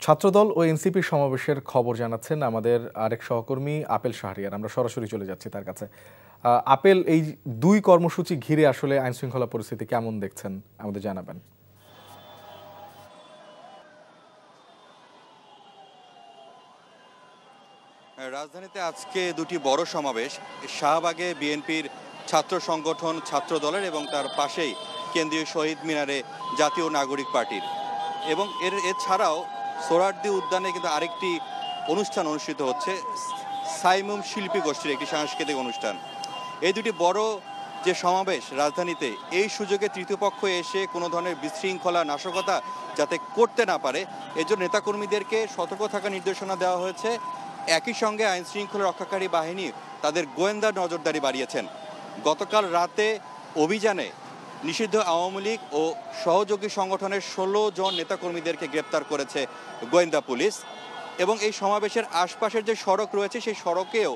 ছাত্রদল ও এনসিপির সমাবেশের খবর জানাচ্ছেন আমাদের আরেক সহকর্মী আপেল শাহরিয়ার। আমরা সরাসরি চলে যাচ্ছি তার কাছে। আপেল, এই দুই কর্মসূচি ঘিরে আসলে আইন শৃঙ্খলা পরিস্থিতি কেমন দেখছেন আমাদের জানাবেন। রাজধানীতে আজকে দুটি বড় সমাবেশ, শাহবাগে বিএনপির ছাত্র সংগঠন ছাত্রদলের এবং তার পাশেই কেন্দ্রীয় শহীদ মিনারে জাতীয় নাগরিক পার্টির, এবং এছাড়াও সোহরাওয়ার্দী উদ্যানে কিন্তু আরেকটি অনুষ্ঠান অনুষ্ঠিত হচ্ছে, সাইমুম শিল্পী গোষ্ঠীর একটি সাংস্কৃতিক অনুষ্ঠান। এই দুটি বড় যে সমাবেশ রাজধানীতে, এই সুযোগে তৃতীয় পক্ষ এসে কোনো ধরনের বিশৃঙ্খলা নাশকতা যাতে করতে না পারে, এজন্য নেতাকর্মীদেরকে সতর্ক থাকার নির্দেশনা দেওয়া হয়েছে। একই সঙ্গে আইন শৃঙ্খলা রক্ষাকারী বাহিনী তাদের গোয়েন্দা নজরদারি বাড়িয়েছেন। গতকাল রাতে অভিযানে নিষিদ্ধ আওয়ামী লীগ ও সহযোগী সংগঠনের 16 জন নেতাকর্মীদেরকে গ্রেপ্তার করেছে গোয়েন্দা পুলিশ। এবং এই সমাবেশের আশপাশের যে সড়ক রয়েছে, সেই সড়কেও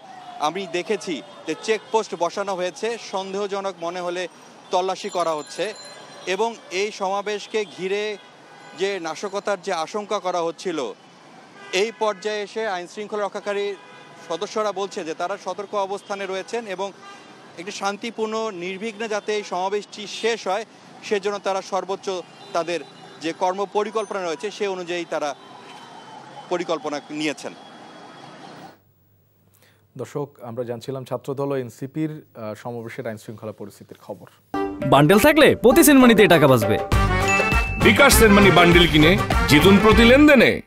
আমি দেখেছি যে চেকপোস্ট বসানো হয়েছে, সন্দেহজনক মনে হলে তল্লাশি করা হচ্ছে। এবং এই সমাবেশকে ঘিরে যে নাশকতার যে আশঙ্কা করা হচ্ছিল, এই পর্যায়ে এসে আইন শৃঙ্খলা রক্ষাকারী সদস্যরা বলছে যে তারা সতর্ক অবস্থানে রয়েছেন এবং একটি শান্তিপূর্ণ নির্বিঘ্নে যাতে এই সমাবেশটি শেষ হয়, সেজন্য তারা সর্বোচ্চ তাদের যে কর্ম পরিকল্পনা রয়েছে সে অনুযায়ী তারা পরিকল্পনা নিয়েছেন। দর্শক, আমরা জানছিলাম ছাত্রদল ও এনসিপির সমাবেশের আইন শৃঙ্খলা পরিস্থিতির খবর। বান্ডেল থাকলে প্রতি সেনমানিতে টাকা বাঁচবে। বিকাশ সেনমানি বান্ডেল কিনে জিতুন প্রতি লেনদেনে।